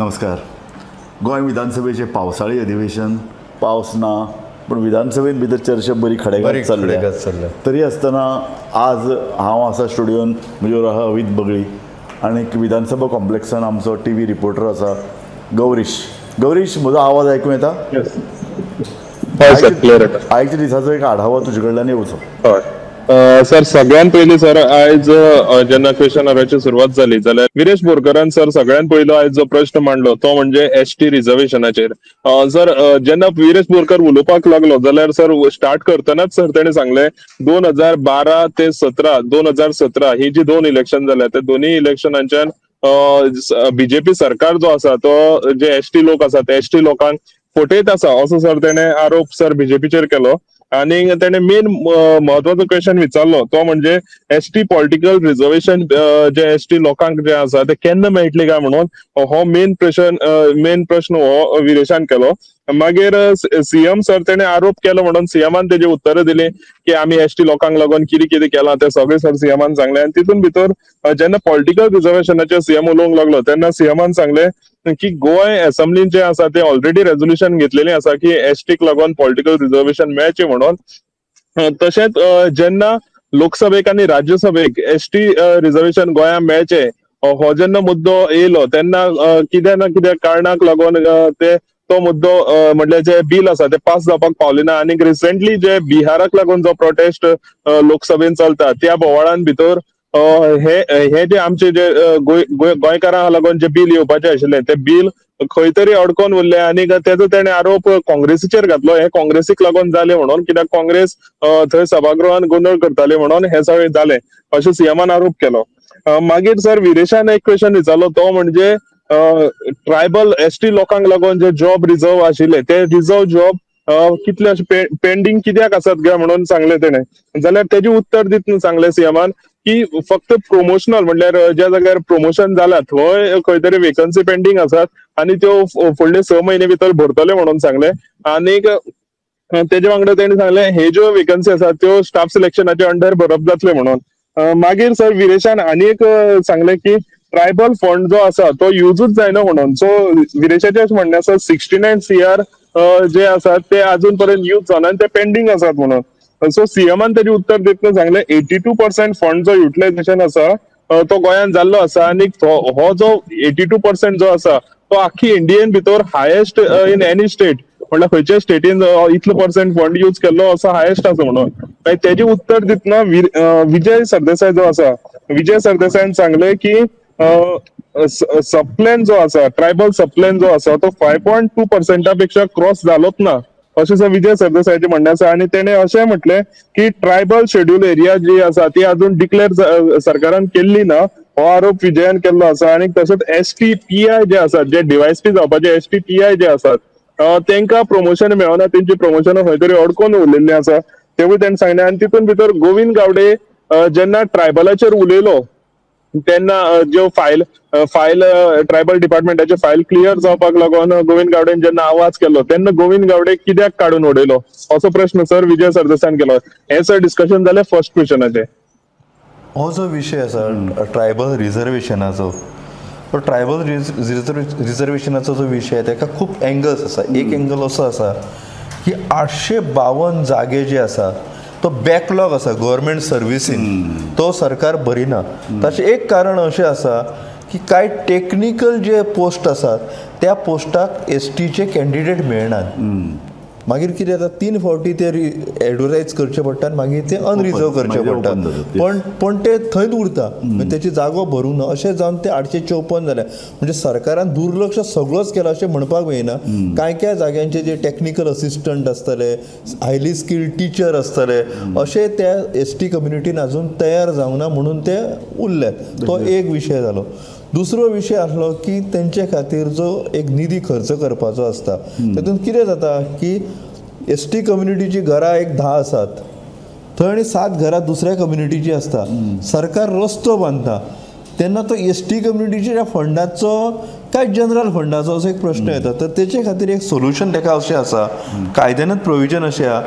नमस्कार. गोंय विधानसभेचे पावसाळी अधिवेशन पावस ना पण विधानसभेन भितर चर्चा बरी खडेगांठ चल्ल्या. तरी आसतना आज हांव आसा स्टुडियोन म्हजे वांगडा आहा अवीत बगळी आनी विधानसभा कॉम्प्लेक्सान आमचो टीव्ही रिपोर्टर आसा गौरीश. गौरीश, म्हजो आवाज आयकूं येता? आयच्या दिसाचो एक आढावा तुजे कडल्यान येवचो. सर सगळ्यात पयलीं सर आयज जेन्ना क्वेश्चन आवराची सुरवात जाली जाल्यार विरेश बोरकरान सर सगळ्यात पयलो आयज जो प्रश्न मांडलो तो म्हणजे एसटी रिझर्वेशनाचेर. सर जेन्ना विरेश बोरकर उलोवपाक लागलो जाल्यार सर स्टार्ट करतनाच सर तेणें सांगलें 2012 ते 2017 ही जी दोन इलेक्शन जाल्या त्या दोनूय इलेक्शनांच्यान बीजेपी सरकार जो आसा तो जे एसटी लोक आसा ते एसटी लोकांक फटयत आसा असो सर तेणें आरोप सर बीजेपीचेर केलो. आणि तेणें मेन महत्वाचो क्वेश्चन विचारलो तो म्हणजे एसटी पॉलिटिकल रिझर्वेशन जे एसटी लोकांक जे आसा ते केन्ना मेळटले काय म्हणून हो मेन प्रश्न हो विरेशान केलो. मागीर सीएम सर तेणें आरोप केलो म्हणून सीएमान तेजी उत्तरां दिली की आमी एसटी लोकांक लागून कितें कितें केलां तें सगळें सर सीएमान सांगलें. आनी तितून भितर जेन्ना पॉलिटिकल रिझर्वेशनाचेर सीएम उलोवंक लागलो तेन्ना सीएमान सांगलें की गोंय असेंब्लीन जे आसा ते ऑलरेडी रेझोल्युशन घेतलेली आसा की एसटीक लागून पॉलिटिकल रिझर्वेशन मेळचें म्हणून. तशेंच जेन्ना लोकसभेक आनी राज्यसभेक एसटी रिझर्वेशन गोंयांक मेळचें हो जेन्ना मुद्दो येयलो तेन्ना कित्या ना कित्या कारणाक लागून तो मुद्दो म्हणल्यार जे बिल आसा ते पास जावपाक पावलें ना. आनी रिसेंटली जे बिहाराक लागून जो प्रोटेस्ट लोकसभेन चलता त्या बोवाळान भितर हे जे आमचे जे गोंयकारांक लागून जे बिल येवपाचें आशिल्लें ते बिल खंय तरी अडकोन उरलें. आनी तेजो तेणें आरोप काँग्रेसीचेर घातलो हे काँग्रेसीक लागून जालें म्हणून, कित्याक काँग्रेस थंय सभागृहान गोंधळ करताली म्हणून हे सगळें जालें अशें सीएमान आरोप केलो. मागीर सर विरेशान एक क्वेश्चन विचारलो तो म्हणजे ट्रायबल एसटी लोकांक लागून जे जॉब रिझर्व आशिल्ले ते रिझर्व जॉब कितले अशे पेंडिंग कित्याक आसात काय म्हणून सांगलें तेणें. जाल्यार तेजें उत्तर दितना सांगलें सीएमान की फक्त प्रमोशनल म्हणल्यार ज्या जाग्यार प्रमोशन जाला थंय खंय तरी वेकन्सी पेंडिंग आसात आनी त्यो फुडले 6 म्हयने भितर भरतले म्हणून सांगलें. आनीक तेजे वांगडा तेणें सांगलें हे ज्यो वेकन्सी आसात त्यो स्टाफ सिलेक्शनाच्या अंडर भरप जातले म्हणून. मागीर सर विरेशान आनी एक सांगलें की ट्रायबल फंड जो आसा तो युजूच जायना म्हणून. सो विरेशाचें अशें म्हणणें आसा 69 CR जे आसात ते अजून पर्यंत यूज जावना आनी ते पेंडिंग आसात म्हणून. सो सीएमान तेजें उत्तर दितना सांगलें 82% फंड जो युटिलायझेशन आसा तो गोंयांत जाल्लो आसा. आनी हो जो 82% जो आसा तो आख्खी इंडियेन भितर हायेस्ट इन एनी स्टेट म्हणल्यार खंयच्याय स्टेटीन इतलो पर्सेंट फंड यूज केल्लो असो हायेस्ट आसा म्हणून. तेजें उत्तर दितना विजय सरदेसाय जो आसा विजय सरदेसायन सांगलें की सबप्लॅन जो आसा ट्रायबल सबप्लॅन जो आसा तो 5.2% पेक्षा क्रॉस जालोच ना अशें सर विजय सरदेसायचें म्हणणें आसा. आनी तेणें अशेंय म्हटलें की ट्रायबल शेड्यूल एरिया जी आसा ती अजून डिक्लेअर सरकारान केल्ली ना हो आरोप विजयान केल्लो आसा. आनी तशेंच STPI जे आसात जे DYSP जावपाचे STPI जे आसात तांकां प्रमोशन मेळना, तेंची प्रमोशनां खंय तरी अडकोन उरलेलीं आसा तेवूय ताणें सांगलें. आनी तितून भितर गोविंद गावडे जेन्ना ट्रायबलाचेर उलयलो तेन्ना ज्यो फायल ट्रायबल डिपार्टमेंटाचे फायल क्लियर जावपाक लागून गोविंद गावडेन जेन्ना आवाज केलो तेन्ना गोविंद गावडे कित्याक काडून उडयलो असो प्रश्न सर विजय सरदेसायन केलो. हें सर डिस्कशन जालें फर्स्ट क्वेश्चनाचें. हो जो विशय आसा ट्रायबल रिझर्वेशनाचो तो ट्रायबल रिझर्वेशनाचो जो विशय ताका खूब एंगल्स आसा. एक एंगल असो आसा की 852 जागे जे आसा तो बॅकलॉग आसा गव्हर्मेंट सर्विसीन तो सरकार भरिना. ताचें एक कारण अशें आसा की कांय टेक्निकल जे पोस्ट आसात त्या पोस्टाक STचे कॅन्डिडेट मेळनात. मागीर कितें जाता 3 फावटी ते एडवर्टायज करचे पडटा मागीर ते अनरिजर्व करचे पडटा पण ते थंयच उरता तेची जागो भरूंक ना. अशें जावन ते 854 जाल्या. म्हणजे सरकारान दुर्लक्ष सगळोच केला अशें म्हणपाक मेळना. कांय जाग्यांचे जे टेक्निकल असिस्टंट आसतले हायली स्किल्ड टिचर आसतले अशे त्या ST कम्युनिटीन अजून तयार जावंक ना म्हणून ते उरल्यात. तो एक विशय जालो. दुसरो विशय आसलो की तेंचे खातीर जो एक निधी खर्च करपाचो आसता तातूंत कितें जाता की ST कम्युनिटीची घरां एक 10 आसात थंय आनी 7 घरां दुसऱ्या कम्युनिटीची आसता. सरकार रस्तो बांदता तेन्ना तो ST कम्युनिटीच्या फंडाचो काय जनरल फंडाचो असो एक प्रश्न येता. तर तेचे खातीर एक सोल्युशन ताका अशें आसा कायद्यानूच प्रोविजन अशें आहा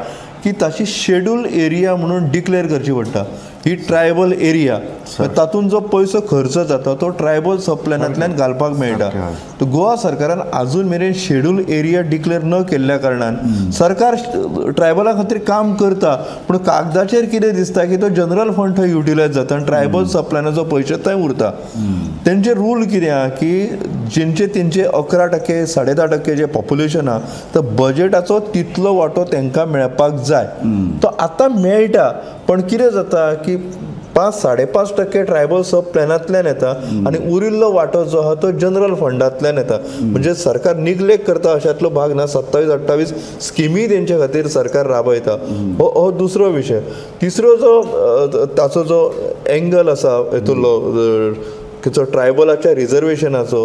की ताची शेड्यूल एरिया म्हणून डिक्लेअर करची पडटा. ही ट्रायबल एरिया, तातूंत जो पयसो खर्च जाता तो ट्रायबल सब प्लॅनांतल्यान घालपाक मेळटा. तर गोवा सरकारान आजून मेरेन शेड्यूल एरिया डिक्लेअर न केल्ल्या कारणान सरकार ट्रायबला खातीर काम करता, पूण कागदाचेर कितें दिसता की तो जनरल फंड थंय युटिलायज जाता आनी ट्रायबल सब प्लॅनाचो पयशे थंय उरता. तेंचे रूल कितें आहा की जेंचे 11% 10.5% जे पॉप्युलेशन आहा तर बजेटाचो तितलो वांटो तांकां मेळपाक जाय. तो आतां मेळटा, पण कितें जाता की 5-5.5% ट्रायबल सब प्लॅनांतल्यान येता आनी उरिल्लो वांटो जो आहा तो जनरल फंडांतल्यान येता. म्हणजे सरकार निग्लेक्ट करता अशातलो भाग ना. 27-28 स्किमी तेंचे खातीर सरकार राबयता. हो दुसरो विशय. तिसरो जो ताचो जो एंगल आसा हेतुलो ट्रायबलाच्या रिजर्वेशनाचो,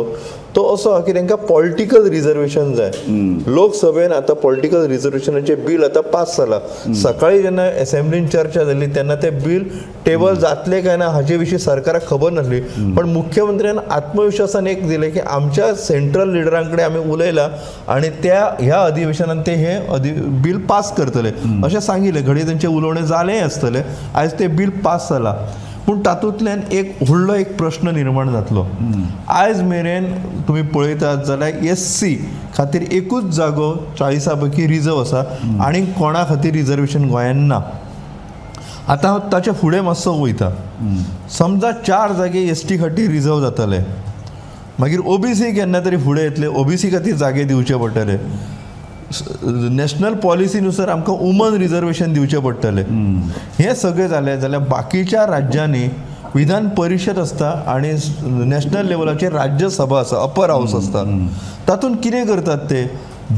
तो असो की तांकां पॉलिटिकल रिजर्वेशन जाय. लोकसभेन आतां पॉलिटिकल रिजर्वेशनाचे बील आतां पास जाला. सकाळी जेन्ना असेंब्लीन चर्चा जाली तेन्ना ते बील टेबल जातले काय ना हाचे विशीं सरकाराक खबर नासली, पण मुख्यमंत्र्यान आत्मविश्वासान एक दिले की आमच्या सेंट्रल लिडरां कडेन आमी उलयला आनी ह्या अधिवेशनान ते हे बील पास करतले अशें सांगिल्लें. घडये तांचे उलोवणें जालेंय आसतलें. आयज ते बील पास जाला, पूण तातूंतल्यान एक व्हडलो एक प्रश्न निर्माण जातलो. आयज मेरेन तुम्ही पळयतात जाल्यार SC खातीर एकूच जागो 40 पैकी रिजर्व आसा आनी कोणा खातीर रिजर्वेशन गोंयान ना. आतां हांव ताचे फुडें मातसो वयता. समजा 4 जागे ST खातीर रिजर्व जातले, मागीर OBC केन्ना तरी फुडें येतले, OBC खातीर जागे दिवचे पडटले. नॅशनल पॉलिसीनुसार आमकां वुमन रिजर्वेशन दिवचे पडटले. हे सगळें जालें जाल्यार बाकीच्या राज्यांनी विधान परिशद आसता आणि नॅशनल लेवलाचेर राज्यसभा आसा, अपर हाऊस आसता. तातूंत कितें करतात ते,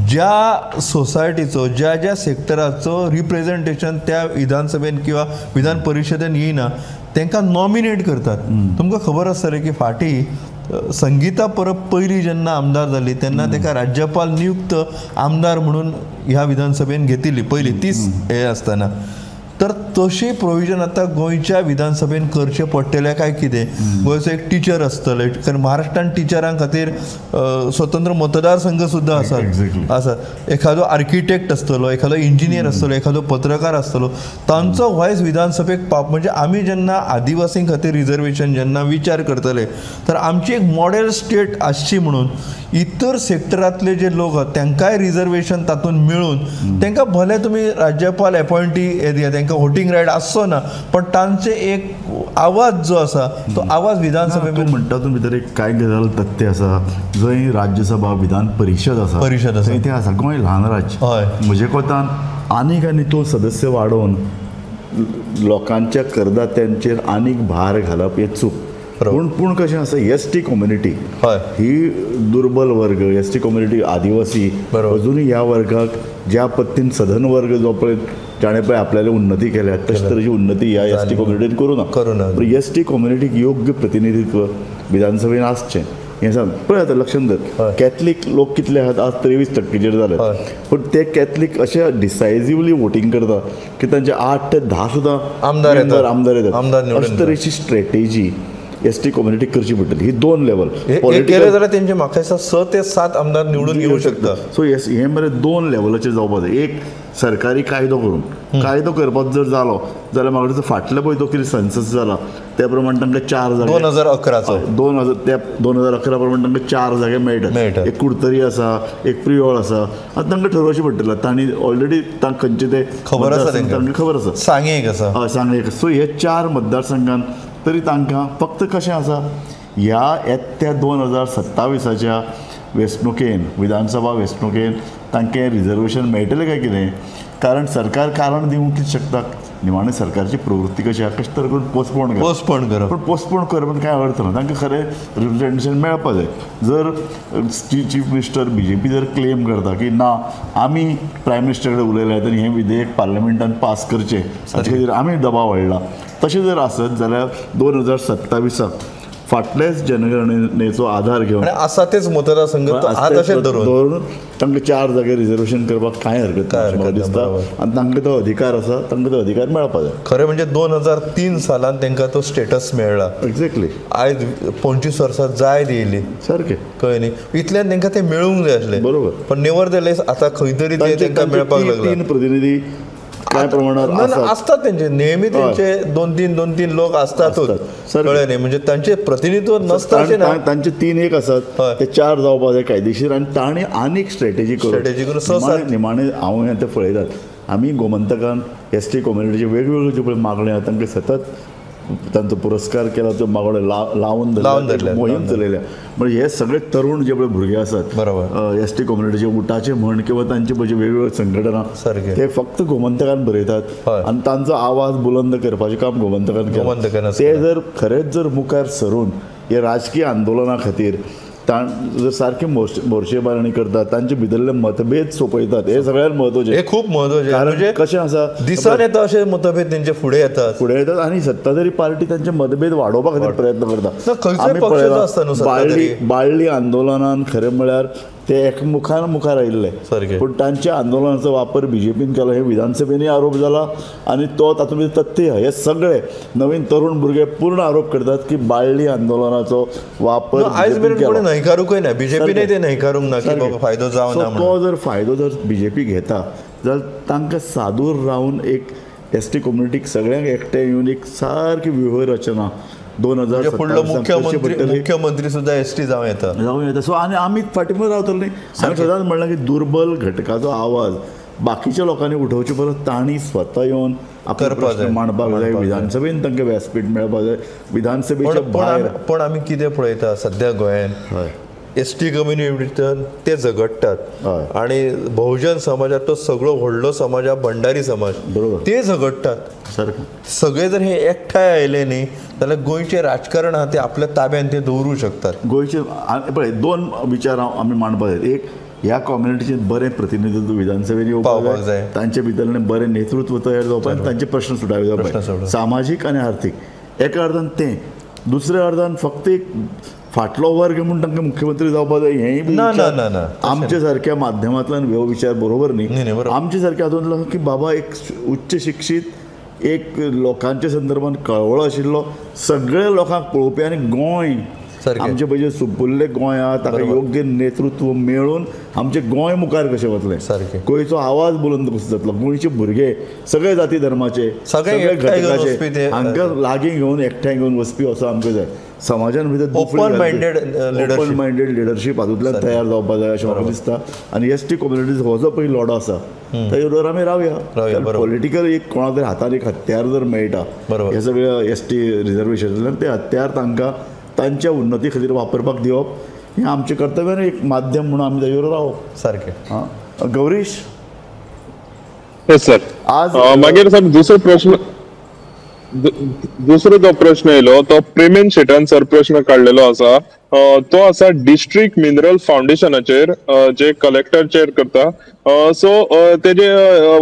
ज्या सोसायटीचो ज्या सेक्टराचो रिप्रेझेंटेशन त्या विधानसभेन किंवा विधान परिशदेन येयना तांकां नॉमिनेट करतात. तुमकां खबर आसतलें की फाटीं संगीता परब पयलीं जेन्ना आमदार जाली तेन्ना ताका राज्यपाल नियुक्त आमदार म्हणून ह्या विधानसभेन घेतिल्ली पयलीं 30 हे आसतना. तर तशी प्रोविजन आतां गोंयच्या विधानसभेन करचे पडटले काय कितें? गोंयचो एक टिचर आसतले, कारण महाराष्ट्रान टिचरां खातीर स्वतंत्र मतदारसंघ सुद्दां आसात. एखादो आर्किटेक्ट आसतलो, एखादो इंजिनियर आसतलो, एखादो पत्रकार आसतलो, तांचो व्हॉयस विधानसभेक म्हणजे आमी जेन्ना आदिवासीं खातीर रिजर्वेशन जेन्ना विचार करतले तर आमची एक मॉडेल स्टेट आसची म्हणून इतर सेक्टरांतले जे लोक आहात तांकांय रिजर्वेशन तातूंत मेळून तांकां भले तुमी राज्यपाल अपॉयंटी हे दिया, तांकां वोटींग रायट आसचो ना, पण तांचे एक आवाज जो आसा तो आवाज विधानसभेक म्हणटा तूं भितर एक कांय गजाल तथ्य आसा. जंय राज्यसभा विधान परिशद आसा थंय आसा गोंय ल्हान राज्य. म्हजे कोतान आनीक आनी तो सदस्य वाडोवन लोकांच्या करदात्यांचेर आनीक भार घालप हें चूक. पूण कशें आसा, ST कम्युनिटी ही दुर्बल वर्ग, ST कम्युनिटी आदिवासी अजुनूय ह्या वर्गाक ज्या पद्दतीन सधन वर्ग जो पळय जाणें पळय आपल्याली उन्नती केल्या तशे तरेची उन्नती ह्या ST कम्युनिटीन करूना. ST कम्युनिटीक योग्य प्रतिनिधित्व विधानसभेन आसचें हें सांग. पळय आतां लक्षांत धर, कॅथलीक लोक कितले आहात आज 23% जाले, पूण ते कॅथलीक अशे डिसायझिवली वोटींग करता की तांचे 8 ते 10 सुद्दां आमदार येतात. अशे तरेची स्ट्रॅटेजी ST कम्युनिटीक करची पडटली. ही 2 लेवल केले जाल्यार तेंचे म्हाका दिसता 6 ते 7 आमदार निवडून येवंक शकता. सो हे मरे 2 लेवलाचेर जावपाक जाय. एक सरकारी कायदो करून कायदो करपाक जर जालो जाल्यार म्हाका दिसता फाटलो पळय तो कितें सेन्सस जाला त्या प्रमाणे तांकां 4 जागे 2011चो 2011 प्रमाणे तांकां 4 जागे मेळटात. एक कुडतरी आसा, एक प्रियोळ आसा. आतां तांकां ठरोवचें पडटलें. तांणी ऑलरेडी खंयचे ते खबर आसा, तांकां खबर आसा. सांगेक आसा. हय सांगेक. सो हे 4 मतदारसंघान तरी तांकां फक्त कशें आसा, ह्या येत्या 2027च्या वेंचणुकेन विधानसभा वेंचणुकेन तांकां रिजर्वेशन मेळटलें काय कितें? कारण सरकार कारण दिवंक शकता. निमाणे सरकारची प्रवृत्ती कशी आसा, कशें तरी करून पोस्टपोन करप. पण पोस्टपोन करपाक कांय अर्थ ना. तांकां खरें रिप्रेझेंटेशन मेळपाक जाय. जर चीफ मिनिस्टर BJP जर क्लेम करता की ना आमी प्रायम मिनिस्टर कडेन उलयल्यात आनी हें विधेयक पार्लमेंटान पास करचें हाचे खातीर आमी दबाव हाडला, तशें जर आसत जाल्यार 2027 फाटल्याच जनगणनेचो आधार घेवन आसा तेच मतदारसंघ तशेंच दवरून तांकां 4 जागे रिजर्वेशन करपाक कांय हरकत ना म्हाका दिसता. आनी तांकां तो अधिकार आसा, तांकां तो अधिकार मेळपाक जाय. खरें म्हणजे 2003 सालान तांकां तो स्टेटस मेळ्ळा. एक्झॅक्टली. आयज 25 वर्सां जायत येयली. सारकें. कळ्ळें न्ही. इतल्यान तांकां तें मेळूंक जाय आसलें. बरोबर. पण नेवर द लेस आतां खंय तरी तें तांकां मेळपाक लागलें. 3 प्रतिनिधी काय प्रमाणात असतात त्यांचे नेहमी त्यांचे दोन तीन लोक असतातच कळलं नाही म्हणजे त्यांचे प्रतिनिधित्व नसतात तांचे 3 असतात ते 4 जावपाक जाय कायदेशीर आनी ताणें आनीक स्ट्रॅटेजी करून निमाणे हांव हें ते पळयतात आमी गोमंतकान ST कम्युनिटीचे वेगवेगळे जे पळय मागण्यो आहा तांकां सतत तांचो पुरस्कार केला तो मागणो लावून धरला मोहीम चलयल्या म्हणजे हे सगळे तरुण जे पळय भुरगे आसात बरोबर ST कम्युनिटीचे उठाचे म्हण किंवा तांचे म्हणजे वेगवेगळे संघटना ते फक्त गोमंतकान बरयतात आनी तांचो आवाज बुलंद करपाचें काम गोमंतकान केलें ते जर खरेंच जर मुखार सरून हे राजकीय आंदोलना खातीर जर सारखे मोर्चेबारणी करतात तांचे भितरले मतभेद सोंपयतात हे सगळ्यात म्हत्वाचें हे खूप महत्वाचें कारण कशें आसा दिसान येता अशे मतभेद तेंचे फुडें येतात आनी सत्ताधारी पार्टी तांचे मतभेद वाडोवपा खातीर प्रयत्न करता बाळ्ळी आंदोलनान खरें म्हळ्यार ते मुखार आयिल्ले पूण तांच्या आंदोलनाचो वापर BJPन केलो हे विधानसभेनूय आरोप जाला आनी तो तातूंत भितर तथ्य हे सगळे नवीन तरुण भुरगे पूर्ण आरोप करतात की बाळ्ळी आंदोलनाचो वापर आयज मेरेन कोणी न्हयकारूंकय ना BJPनूय ते न्हयकारूंक ना की बाबा फायदो जावना तो जर फायदो जर BJP घेता जाल्यार तांकां सादूर रावन एक ST कम्युनिटीक सगळ्यांक एकठांय येवन एक सारकी व्यूहरचना 2027 मुख्यमंत्री सुद्धा ST जावं येता सो आनी आमी फाटीमुळे रावतले न्ही हांवें सदांच म्हणलां की दुर्बल घटकाचो आवाज बाकीच्या लोकांनी उठोवचे परस तांणी स्वता येवन आपले प्रश्न मांडपाक जाय विधानसभेन तांकां व्यासपीठ मेळपाक जाय विधानसभेच्या भायर पण आमी कितें पळयता सद्या गोंयान ST कम्युनिटींतल्यान ते झगडटात आणि बहुजन समाजात तो सगळो व्हडलो समाज भंडारी समाज ते झगडटात सगळे जर हे एकठांय आयले न्ही जाल्यार गोंयचें राजकारण आहा ते आपल्या ताब्यान ते दवरूं शकतात गोंयचे पळय 2 विचार आमी मांडपाक जाय एक ह्या कम्युनिटीचें बरें प्रतिनिधित्व विधानसभेन येवपाक जाय तांचे भितरलें बरें नेतृत्व तयार जावपाक तांचे प्रश्न सुटावे जावपाक सामाजीक आनी आर्थीक एका अर्थान तें दुसऱ्या अर्थान फक्त एक फाटलो वर्ग म्हणून तांकां मुख्यमंत्री जावपाक जाय हेंय आमच्या सारक्या माध्यमांतल्यान हो विचार बरोबर न्ही आमच्या सारक्या हातूंतलो की बाबा एक उच्च शिक्षीत एक लोकांच्या संदर्भात कळवळो आशिल्लो सगळ्या लोकांक पळोवपी आनी गोंय आमचे पयलीं सुपुल्ले गोंय आहा ताका योग्य नेतृत्व मेळून आमचें गोंय मुखार कशें वतलें गोंयचो आवाज बुलंद कसो जातलो गोंयचे भुरगे सगळे जाती धर्माचे सगळे घटकाचे हांकां लागीं घेवन एकठांय घेवन वचपी असो आमकां जाय समाजान भितर ओपन मायंडेड लिडरशीप हातूंतल्यान तयार जावपाक जाय अशें म्हाका दिसता आनी ST कम्युनिटीज हो जो पळय लढो आसा ताचे बरोबर आमी रावया पॉलिटिकल एक कोणा तरी हातान एक हत्यार जर मेळटा हे सगळे ST रिजर्वेशन ते हत्यार तांकां तांच्या उन्नती खातीर वापरपाक दिवप हें आमचें कर्तव्यान एक माध्यम म्हणून आमी ताचे बरोबर रावप सारकें गौरीश सर आज मागीर सर दुसरो जो प्रश्न येयलो तो प्रेमेन शेटान सर प्रश्न काडलेलो आसा तो आसा डिस्ट्रिक्ट मिनरल फाउंडेशनाचेर जे कलेक्टर चेर करता सो तेजे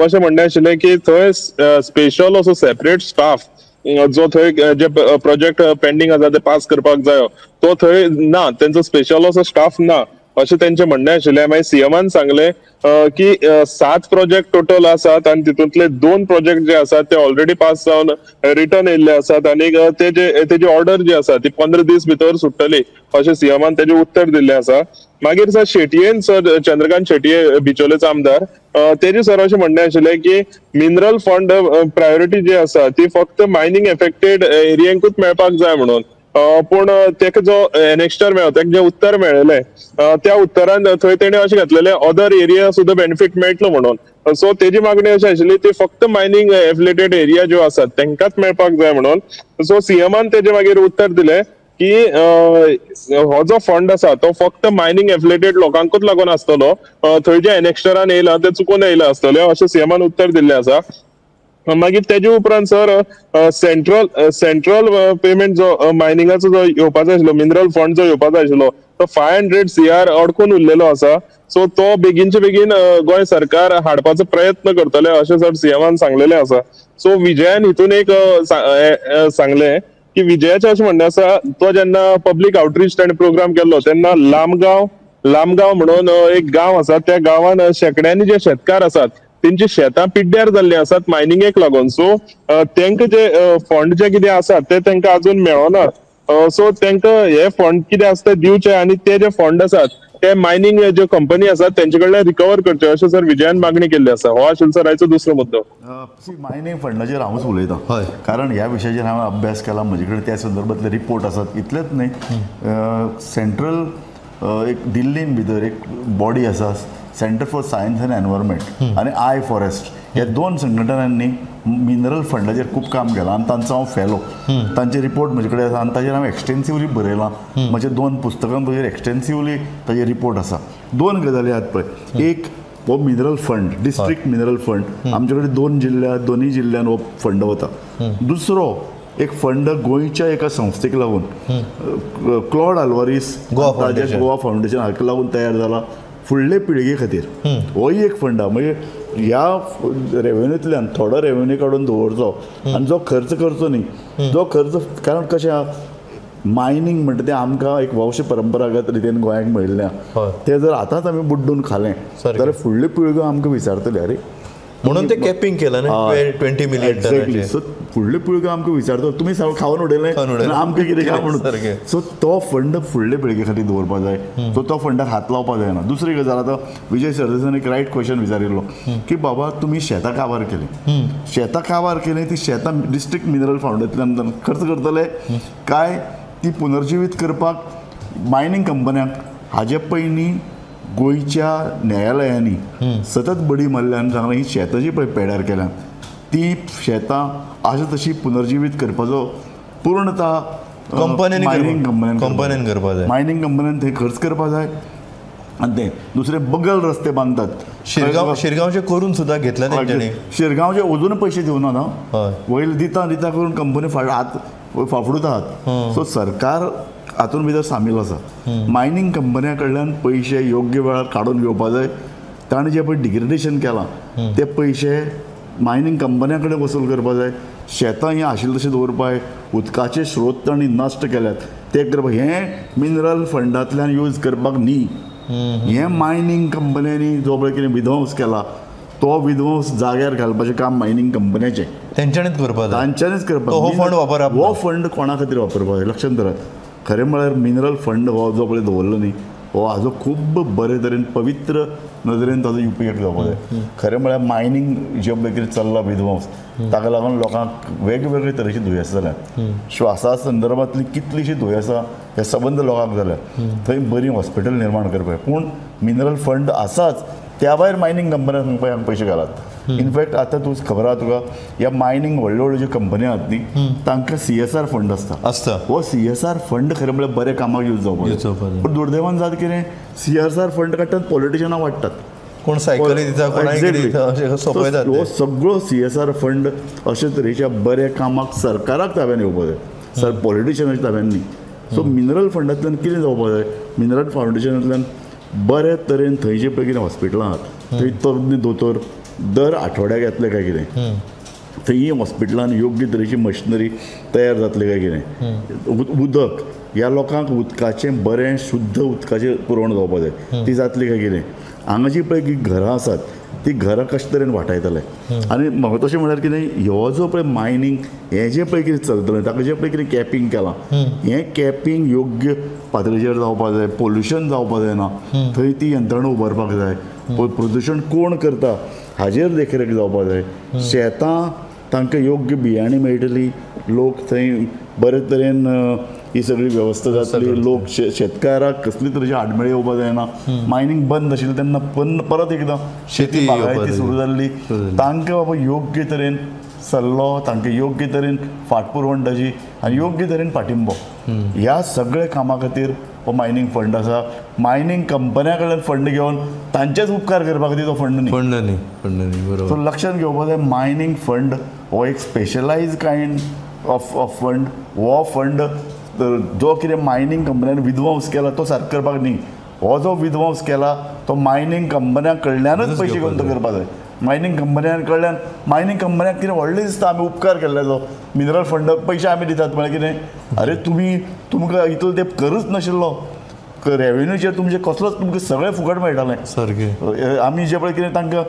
अशें म्हणणें आशिल्लें की थंय स्पेशल असो सेपरेट स्टाफ जो थंय जे प्रोजेक्ट पेंडिंग आसा ते पास करपाक जायो तो थंय ना तेंचो स्पेशल असो स्टाफ ना अशें तेंचें म्हणणें आशिल्लें मागीर CMन सांगलें की 7 प्रोजेक्ट टोटल आसात आनी तितूंतले 2 प्रोजेक्ट जे आसात ते ऑलरेडी पास जावन रिटर्न येयल्ले आसात आनी तेजी ऑर्डर जी आसा ती 15 दीस भितर सुट्टली अशें CMन तेजें उत्तर दिल्लें आसा मागीर सर शेटयेन सर चंद्रकांत शेटये बिचोलेचो आमदार तेजे सर अशें म्हणणें आशिल्लें की मिनरल फंड प्रायोरिटी जी आसा ती फक्त मायनिंग एफेक्टेड एरियांकूच मेळपाक जाय म्हणून पूण तेका जो एनेक्स्टर मेळ्ळो तेका जें उत्तर मेळ्ळेलें त्या उत्तरान थंय तेणें अशें घातलेलें अदर एरिया सुद्दां बेनिफीट मेळटलो म्हणून सो तेजी मागणी अशी आशिल्ली ती फक्त मायनिंग एफिलेटेड एरिया ज्यो आसात तांकांच मेळपाक जाय म्हणून सो CMन तेजें मागीर उत्तर दिलें की हो जो फंड आसा तो फक्त मायनिंग एफिलेटेड लोकांकूच लागून आसतलो थंय जे एनेक्स्टरान येयला ते चुकून येयले आसतले अशें CMन उत्तर दिल्लें आसा मागीर तेजे उपरांत सर सेंट्रल पेमेंट जो मायनिंगाचो जो येवपाचो आशिल्लो मिनरल फंड जो येवपाचो आशिल्लो तो 500 CR अडकून उरलेलो आसा सो तो बेगीनचे बेगीन गोंय सरकार हाडपाचो प्रयत्न करतले अशें सर CMन सांगलेलें आसा सो विजयान हितून एक सांगलें की विजयाचें अशें म्हणणें आसा तो जेन्ना पब्लीक आउटरीच ताणें प्रोग्राम केल्लो तेन्ना लामगांव म्हणून एक गांव आसा त्या गांवान शेकड्यांनी जे शेतकार आसात तेंची शेतां पिड्ड्यार जाल्लीं आसात मायनिंगेक लागून सो तांकां जे फंड जे कितें आसात ते तांकां अजून मेळोना सो तांकां हे फंड कितें आसता दिवचे आनी ते जे फंड आसात ते मायनिंग ज्यो कंपनी आसात तेंचे कडल्यान रिकवर करचे अशें सर विजयान मागणी केल्ली आसा. हो आशिल्लो सर आयचो दुसरो मुद्दो. मायनिंग फंडाचेर हांवूच उलयतां. हय. कारण ह्या विशयाचेर हांवें अभ्यास केला, म्हजे कडेन त्या संदर्भांतले रिपोर्ट आसात. इतलेंच न्ही, सेंट्रल एक दिल्लीन भितर एक बॉडी आसा, centre for science and environment आनी आय फॉरेस्ट, ह्या दोन संघटनांनी मिनरल फंडाचेर खूब काम केलां आनी तांचो हांव फेलो. तांचे रिपोर्ट म्हजे कडेन आसा आनी ताचेर हांवें एक्सटेन्सिवली बरयलां. म्हज्या 2 पुस्तकां ताचेर एक्सटेन्सिवली ताचे रिपोर्ट आसा. 2 गजाली आसात पळय. एक हो mineral fund, district mineral fund, आमचे कडेन 2 जिल्ल्यांत, दोनूय जिल्ल्यांत हो फंड वता. दुसरो एक फंड गोंयच्या एका संस्थेक लागून, क्लॉड आल्वारीस गोवा फाउंडेशन हाका लागून तयार जाला फुडले पिळगे खातीर. होय एक फंड आहा. म्हणजे ह्या रेव्हेन्यूंतल्यान थोडो रेव्हेन्यू काडून दवरचो आनी जो खर्च करचो न्ही, जो खर्च, कारण कशें आहा, मायनींग म्हणटा तें आमकां एक वंश परंपरागत रितीन गोंयांक मेळिल्लें. तें जर आतांच आमी बुड्डून खालें जाल्यार फुडल्यो पिळग्यो आमकां विचारतले, अरे म्हणून ते कॅपिंग केलं ना 20 मिलियन. सो फुडल्यो पिळग्यो आमकां विचारतो, तुमी सगळें खावन उडयलें आमकां कितें काय म्हणून. सो तो फंड फुडले पिळगे खातीर दवरपाक जाय. सो तो फंडाक हात लावपाक जायना. दुसरी गजाल, आतां विजय सरदेसायान एक रायट क्वेश्चन विचारिल्लो की बाबा तुमी शेतां काबार केली, शेतां काबार केली, ती शेतां डिस्ट्रिक्ट मिनरल फाउंडेशनांतल्यान खर्च करतले काय ती पुनर्जिवीत करपाक मायनींग कंपन्यांक? हाजे पयलीं गोंयच्या न्यायालयांनी सतत बडी मारल्यान सांगलां ही शेतां जी पळय पेड्यार केल्यात ती शेतां अशें तशी पुनर्जिवीत करपाचो पूर्णता मायनींग कंपन्यान करपाक जाय. मायनींग कंपन्यान थंय खर्च करपाक जाय. आनी ते दुसरे बगल रस्ते बांदतात. शिरगांवचे करून सुद्दां घेतले तेंच्यांनी. शिरगांवचे अजून पयशे दिवना ना, वयर दिता करून कंपनी हात फाफडूत आहात. सो सरकार हातूंत भितर सामील आसा. मायनींग कंपन्या कडल्यान पयशे योग्य वेळार काडून घेवपाक जाय. ताणें जे पळय डिग्रेडेशन केलां ते पयशे मायनींग कंपन्या कडेन वसूल करपाक जाय. शेतां ही आशिल्ले तशें दवरपाक, उदकाचे स्रोत तांणी नश्ट केल्यात ते करपाक, हें मिनरल फंडांतल्यान यूज करपाक न्ही. हें मायनींग कंपन्यांनी जो पळय कितें विध्वंस केला तो विध्वंस जाग्यार घालपाचें काम मायनींग कंपन्याचें तेंच्यांनीच करपाक जाय. तांच्यांनीच करपाक. हो फंड वापरप. हो फंड कोणा खातीर वापरपाक जाय लक्षांत दवरात. खरें म्हळ्यार मिनरल फंड हो जो पळय दवरलो न्ही, हो हाजो खूब बरे तरेन पवित्र नदरेन ताजो उपयोग जावपाक जाय. खरें म्हळ्यार मायनींग जे पळय कितें चल्ला विध्वंस, ताका लागून लोकांक वेगवेगळे तरेची दुयेंसां जाल्यात. श्वासा संदर्भांतली कितलीशीं दुयेंसां हे सबंद लोकांक जाल्यात. थंय बरीं हॉस्पिटल निर्माण करपाक. पूण मिनरल फंड आसाच, त्या भायर मायनींग कंपन्यांक पयशे घालात. इनफॅक्ट आतां तूं खबर आहा तुका, ह्या मायनींग व्हडल्यो व्हडल्यो ज्यो कंपनी आहात न्ही तांकां CSR फंड आसता. हो CSR फंड खरें म्हळ्यार बऱ्या कामाक यूज जावपाक. पूण दुर्दैवान जाता कितें, CSR फंड काडटात पॉलिटिशनां वाडटात. कोण सायकली दिता, हो सगळो CSR फंड अशे तरेच्या बऱ्या कामाक सरकाराक ताब्यान येवपाक जाय, सर पॉलिटिशनाच्या ताब्यान न्ही. सो मिनरल फंडांतल्यान कितें जावपाक जाय, मिनरल फाउंडेशनांतल्यान बऱ्या तरेन थंय जे पळय कितें हॉस्पिटलां आहात थंय तज्ञ दोतोर दर आठवड्याक येतले काय कितें, थंय हॉस्पिटलान योग्य तरेची मशिनरी तयार जातले काय कितें, उदक ह्या लोकांक उदकाचें बरें शुद्ध उदकाचें पुरवण जावपाक जाय ती जातली काय कितें. हांगा जी पळय घरां आसात ती घरां कशे तरेन वाटायतले. आनी महत्वाचें म्हळ्यार कितें, हो जो पळय मायनींग हें जें पळय कितें चलतलें ताका जें पळय कितें कॅपिंग केलां, हें कॅपिंग योग्य पातळीचेर जावपाक जाय. पोल्युशन जावपाक जायना, थंय ती यंत्रणा उबारपाक जाय. प्रदूशण कोण करता हाजेर देखरेख जावपाक जाय. शेतां तांकां योग्य बियाणी मेळटली, लोक थंय बरे तरेन ही सगळी वेवस्था जातली. लोक शेतकाराक कसली तरेची आडमेळी येवपाक जायना. मायनींग बंद आशिल्लें तेन्ना परत एकदां शेती बागायती सुरू जाल्ली, तांकां बाबा योग्य तरेन सल्लो, तांकां योग्य तरेन फाटपुरवण आनी योग्य तरेन पाठिंबो ह्या सगळ्या कामा खातीर हो मायनींग फंड आसा. मायनींग कंपन्या कडल्यान फंड घेवन तांचेच उपकार करपा खातीर तो फंड न्ही. सो लक्षांत घेवपाक जाय, मायनींग फंड हो एक स्पेशलायज कायंड ऑफ फंड. हो फंड जो कितें मायनींग कंपन्यान विध्वंस केला तो सारको करपाक न्ही. हो जो विध्वंस केला तो मायनींग कंपन्या कडल्यानच पयशे घेवन तो करपाक जाय. मायनींग कंपन्यां कडल्यान मायनींग कंपन्यांक कितें व्हडलें दिसता आमी उपकार केल्ल्याचो, मिनरल फंड पयशे आमी दितात म्हळ्यार कितें, अरे तुमकां इतलो तेंप करूच नाशिल्लो, रेव्हेन्यूचेर तुमचे कसलोच तुमकां सगळें फुकट मेळटालें सारकें. आमी जे पळय कितें तांकां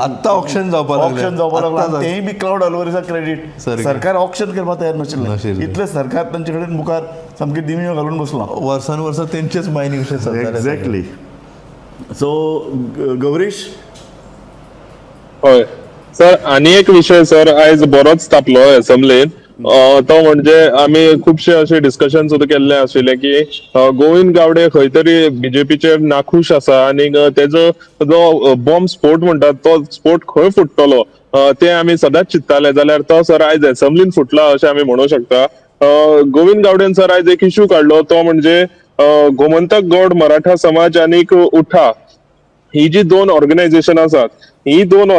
आत्तां ऑप्शन जावपाक लागलां तेंय बी क्लाउड अल्गोरिथम क्रेडीट सरकार ऑप्शन करपाक तयार नाशिल्लें. इतलें सरकार तांचे कडेन मुखार सामकें दिमियो घालून बसलां. वर्सान वर्सा तेंचेच मायनी कशें चलतालें. एक्झॅक्टली. सो गौरीश. हय सर, आनी एक विशय सर आयज बरोच तापलो असेंब्लीन, तो म्हणजे आमी खुबशे अशे डिस्कशन सुद्दां केल्ले आशिल्ले की गोविंद गावडे खंय तरी बीजेपीचेर नाखुश आसा आणि तेजो जो बॉम्ब स्फोट म्हणटात तो स्फोट खंय फुट्टलो ते आमी सदांच चिंत्ताले, जाल्यार तो सर आयज असेंब्लीन फुटला अशें आमी म्हणूं शकता. गोविंद गावडेन सर आयज एक इश्यू काडलो, तो म्हणजे गोमंतक गौड मराठा समाज आणि उठा ही जी दोन ऑर्गनायझेशन आसात, ही दोन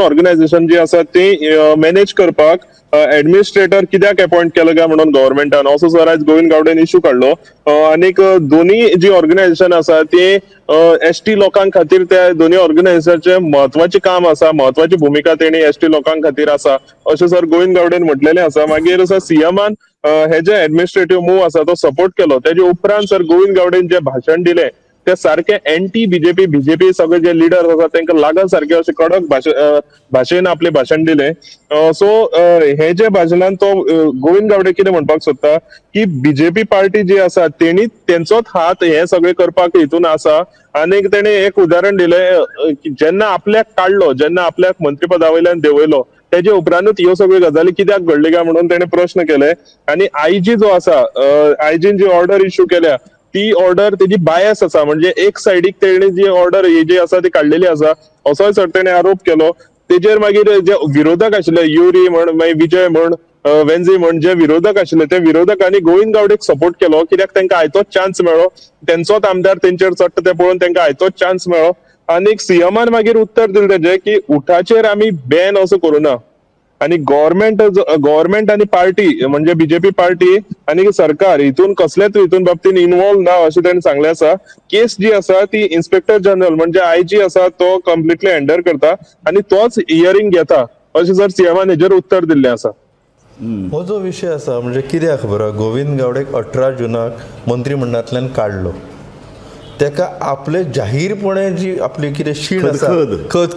ऑर्गनायझेशन जी आसात ती मॅनेज करपाक ऍडमिनिस्ट्रेटर कित्याक अपॉइंट केलो काय म्हणून गव्हर्नमेंटान असो सर आयज गोविंद गावडेन इश्यू काडलो. आनीक दोन्ही जी ऑर्गनायझेशन आसा ती एसटी लोकांक खातीर त्या दोन्ही ऑर्गनायझेशनाचे महत्वाचे काम आसा, महत्वाची भूमिका तेणी एसटी लोकांक खातीर आसा अशें सर गोविंद गावडेन म्हटलेले आसा. मागीर सर सीएमान हे जे ऍडमिनिस्ट्रेटिव्ह मूव आसा तो सपोर्ट केलो. तेजे उपरांत सर गोविंद गावडेन जे भाशण दिले ते सारखे एंटी बीजेपी सगळे जे लिडर आसा तांकां लागत सारखे अशे कडक भाशेन आपले भाशण दिले. सो हे जे भाशणान तो गोविंद गावडे कितें म्हणपाक सोदता की बीजेपी पार्टी जी आसा तेणी तेंचोच हात हे सगळे करपाक हितून आसा. आनी तेणे एक उदाहरण दिलें की जेन्ना आपल्याक काडलो, जेन्ना आपल्याक मंत्रीपदा वयल्यान देंवयलो तेजे उपरांतूच ह्यो सगळ्यो गजाली कित्याक घडल्यो काय म्हणून तेणे प्रश्न केले. आनी आयजी जो आसा, आयजीन जी ऑर्डर इश्यू केल्या ती ऑर्डर तेजी बायस आसा, म्हणजे एक सायडीक तेणी जी ऑर्डर ही जी आसा ती काडलेली आसा असोय सर तेणे आरोप केलो. तेजेर मागीर जे विरोधक आशिल्ले युरी म्हण, मागीर विजय म्हण, वेन्झी म्हण जे विरोधक आशिल्ले ते विरोधकांनी गोविंद गावडेक सपोर्ट केलो, कित्याक तांकां आयतोच चान्स मेळ्ळो, तेंचोच आमदार तेंचेर चडटा ते पळोवन तांकां आयतोच चान्स मेळ्ळो. आनीक सीएमान मागीर उत्तर दिलें तेजें की उठाचेर आमी बॅन असो करूना आणि गव्हर्नमेंट आणि पार्टी म्हणजे बीजेपी पार्टी आणि सरकार हितून कसल्याच हितून बाबतीन इन्वॉल्व ना अशें ताणें सांगलें आसा. केस जी आसा ती इन्स्पेक्टर जनरल म्हणजे आयजी आसा तो कम्प्लिटली हँडल करता आणि तोच हियरिंग घेता अशें सर सीएमान हेजेर उत्तर दिल्लें आसा. हो जो विशय आसा म्हणजे कित्याक खबर आहा, गोविंद गावडेक 18 जुनाक मंत्रिमंडळांतल्यान काडलो. तेका आपले जाहीरपणे जी आपली कितें शीण आसा खत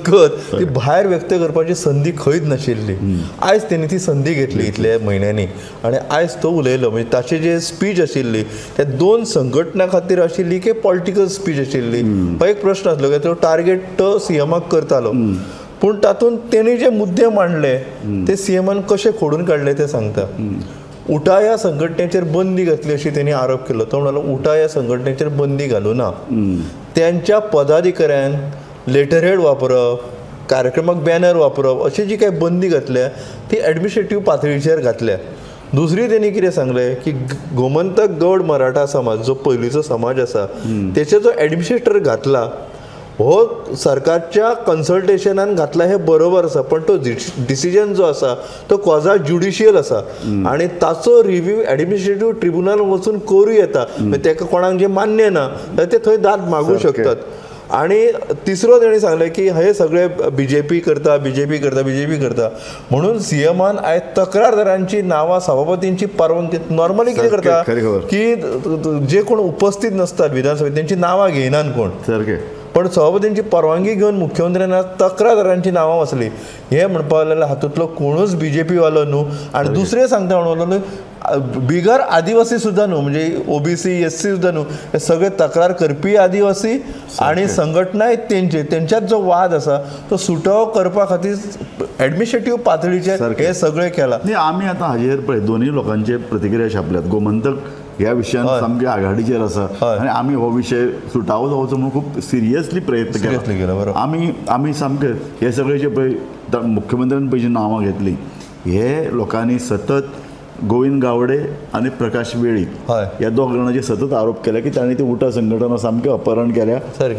ती भायर व्यक्त करपाची संदी खंयच नाशिल्ली. आयज तेणी ती संदी घेतली इतल्या म्हयन्यांनी आणि आयज तो उलयलो. म्हणजे ताची जी स्पीच आशिल्ली त्या दोन संघटना खातीर आशिल्ली की पॉलिटिकल स्पीच आशिल्ली हो एक प्रश्न आसलो की तो टार्गेट तो सीएमाक करतालो. पूण तातूंत तेणी जे मुद्दे मांडले ते सीएमान कशे खोडून काडले ते सांगता. उठा ह्या संघटनेचेर बंदी घातली अशी त्यांनी आरोप केलो. तो म्हणालो उठा ह्या संघटनेचेर बंदी घालूं ना. त्यांच्या पदाधिकाऱ्यान लेटरहेड वापरप, कार्यक्रमाक बॅनर वापरप अशी जी काही बंदी घातल्या ती ऍडमिनिस्ट्रेटिव्ह पातळीचेर घातल्या. दुसरी त्यांनी कितें सांगलें की गोमंतक गौड मराठा समाज जो पयलींचो समाज आसा तेचे जो ऍडमिनिस्ट्रेटर घातला हो सरकारच्या कन्सल्टेशनान घातला हे बरोबर आसा, पण तो डिसिजन जो आसा तो क्वाझा ज्युडिशियल आसा आणि ताचो रिव्ह्यू ऍडमिनिस्ट्रेटिव्ह ट्रिब्युनल वचून करूं येता. तेका कोणाक जे मान्य ना ते थंय दाद मागू शकतात. आणि तिसरो तेणी सांगलें की हे सगळे बीजेपी करता म्हणून सीएमान आयज तक्रारदारांची नांवां सभापतींची परवानगी नॉर्मली कितें करता की जे कोण उपस्थित नसतात विधानसभेत त्यांची नांवां घेयनात कोण, पण सभापतींची परवानगी घेवन मुख्यमंत्र्यांना तक्रारदारांची नांवां वाचली. हे म्हणपाक लागलें हातूंतलो कोणूच बीजेपी वालो न्हू. आणि दुसरें सांगता म्हणून बिगर आदिवासी सुद्दां न्हू, म्हणजे ओबीसी एससी सुद्दां न्हू, हे सगळे तक्रार करपी आदिवासी आणि संघटनाय तेंच्यात जो वाद आसा तो सुटावो करपा खातीर ऍडमिनिस्ट्रेटिव्ह पातळीचेर हे सगळें केलां. आमी आतां हाजेर पळय दोनूय लोकांचे प्रतिक्रिया छापल्यात. गोमंतक ह्या विशयान सामके आघाडीचेर आसा आनी आमी हो विशय सुटावो जावचो म्हणून खूब सिरियसली प्रयत्न केला. आमी सामके हे सगळे जे पळय मुख्यमंत्र्यान पळय जी नांवां घेतली हे लोकांनी सतत गोविंद गावडे आणि प्रकाश वेळीप ह्या दोग जाणांचे सतत आरोप केले की तांणी ती उठा संघटना सामकें अपहरण केल्या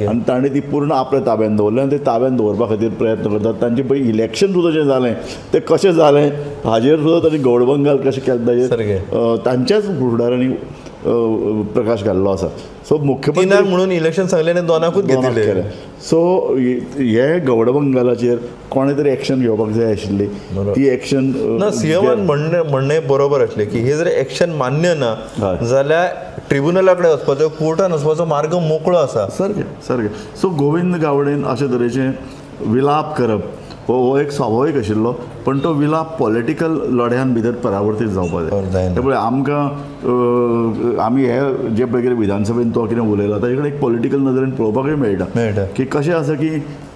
आनी तांणी ती पूर्ण आपल्या ताब्यात दवरल्या आनी ते ताब्यात दवरपा खातीर प्रयत्न करतात. तांचे पळय इलेक्शन सुद्दां जें जालें तें कशें जालें हाजेर सुद्दां तांणी गौडबंगाल कशें केलें ताजेर तांच्याच फुडाऱ्यांनी प्रकाश घाल्लो आसा. सो मुख्यमंत्री म्हणून इलेक्शन सांगलें आनी दोनाकूच घेतिल्लें. सो हे गौडबंगालाचेर कोणे तरी एक्शन घेवपाक जाय आशिल्ली. ती एक्शन सीएमान म्हणणें बरोबर आसलें की हे जर एक्शन मान्य ना जाल्यार ट्रिब्युनला कडेन वचपाचो कोर्टान वचपाचो मार्ग मोकळो आसा. सारकें. सो गोविंद गावडेन अशे तरेचे विलाप करप हो एक स्वाभावीक आशिल्लो, पण तो विलाप पॉलिटिकल लढ्यान भितर परावर्तीत जावपाक जाय. त्यामुळे आमकां आमी हे जे पळय कितें विधानसभेन तो कितें उलयला ताजे कडेन एक पॉलिटिकल नदरेन पळोवपाकूय मेळटा की कशें आसा की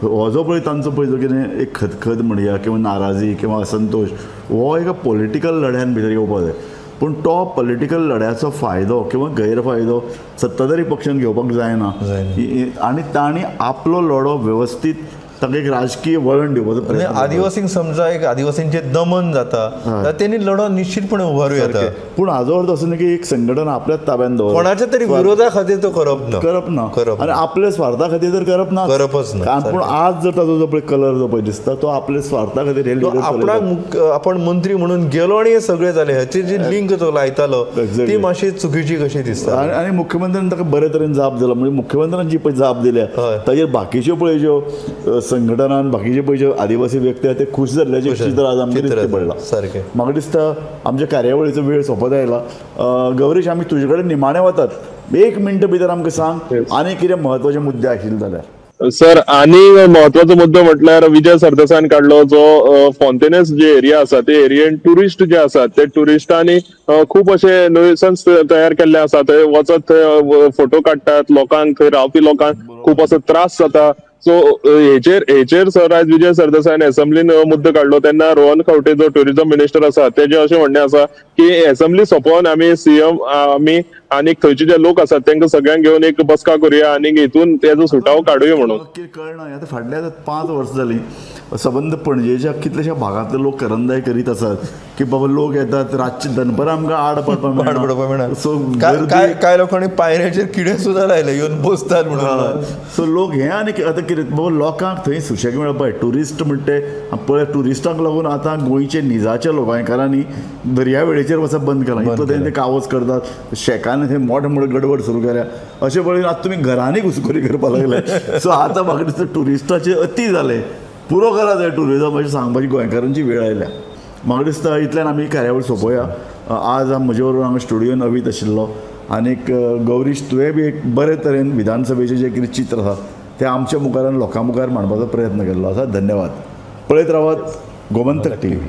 हो जो पळय तांचो पळय जो कितें एक खतखत म्हणया किंवा नाराजी किंवा असंतोश हो एका पॉलिटिकल लढ्यान भितर येवपाक जाय. पूण तो पॉलिटिकल लढ्याचो फायदो किंवा गैरफायदो सत्ताधारी पक्षान घेवपाक जायना आनी तांणी आपलो लढो वेवस्थीत ताका एक राजकीय वळण दिवपाचो प्रयत्न. आदिवासींक समजा एक आदिवासींचें दमन जाता जाल्यार तेणी लढो निश्चितपणे उबारूं येता. पूण हाजो अर्थ असो न्ही की एक संघटन आपल्याच ताब्यान दवरप, कोणाच्या तरी विरोधा खातीर तो करप ना आनी आपल्या स्वार्था खातीर तर करपच ना. पूण आज जर ताजो जो पळय कलर जो पळय दिसता तो आपल्या स्वार्था खातीर आपण मंत्री म्हणून गेलो आनी हे सगळें जालें हाची जी लिंक तो लायतालो ती मातशी चुकीची कशी दिसता. आनी मुख्यमंत्र्यान ताका बरे तरेन जाप दिला. म्हणजे मुख्यमंत्र्यान जी पळय जाप दिल्या ताजेर बाकीच्यो पळय ज्यो संघटनान बाकीचे पळय आदिवासी व्यक्ती आहा ते खुश जाल्ल्याचे चित्र आज आमकां दिश्टी पडलां. सारकें. म्हाका दिसता आमच्या कार्यावळीचो वेळ सोंपत आयला. गौरीश, आमी तुजे कडेन निमाणे वतात. 1 मिनट भितर आमकां सांग आनी कितें म्हत्वाचे मुद्दे आशिल्ले जाल्यार. सर, आणि महत्वाचो मुद्दो म्हटल्यार विजय सरदेसायन काडलो जो फॉन्टेनस जे एरिया आसा ते एरियेन टुरिस्ट जे आसात ते टुरिस्टांनी खूप अशे नुइसन्स तयार केल्ले आसा. थंय वचत थंय फोटो काडटात, लोकांक थंय रावपी लोकांक खूप असो त्रास जाता. सो हेचेर सर आयज विजय सरदेसायन असेंब्लीन मुद्दो काडलो तेन्ना रोहन खंवटे जो टुरिझम मिनिस्टर आसा तेजे अशें म्हणणें आसा की असेंब्ली सोंपोवन आमी सीएम आमी आनी थंयचे जे लोक आसात तांकां सगळ्यांक घेवन एक बसका करुया आनी हितून तेजो सुटावो काडुया म्हणून. कळना आतां फाटल्या 5 वर्सां जालीं सबंद पणजेच्या कितलेशा भागांतले लोक करंदाय करीत आसात की बाबा लोक येतात रातचे दनपरां आमकां आड पडपाक मेळना. सो कांय लोकांनी पायऱ्याचेर किडे सुद्दां लायले येवन बसतात म्हणून. सो लोक हे आनी आतां कितें बाबा लोकांक थंय सुशेग मेळपाक टुरिस्ट म्हणटे पळय टुरिस्टांक लागून आतां गोंयचे निजाच्या लोकांकारांनी दर्यावेळेचेर वचप बंद केलां. इतलो ते कावज करतात, शेकांनी थंय मोठ गडबड सुरू केल्या. अशें पळय आतां तुमी घरांनी घुसखोरी करपाक लागले. सो आतां म्हाका दिसता टुरिस्टाचे अती जाले. पुरो करा जाय टुरिजम अशें सांगपाची गोंयकारांची वेळ आयल्या. म्हाका दिसता इतल्यान आमी कार्यावळ सोंपोवया. आज म्हजे बरोबर हांगा स्टुडियोन अवीत आशिल्लो आनीक गौरीश तुवें बी एक बरे तरेन विधानसभेचें जें कितें चित्र आसा तें आमच्या मुखारान लोकां मुखार मांडपाचो प्रयत्न केल्लो आसा. धन्यवाद. पळयत रावात गोमंतक TV.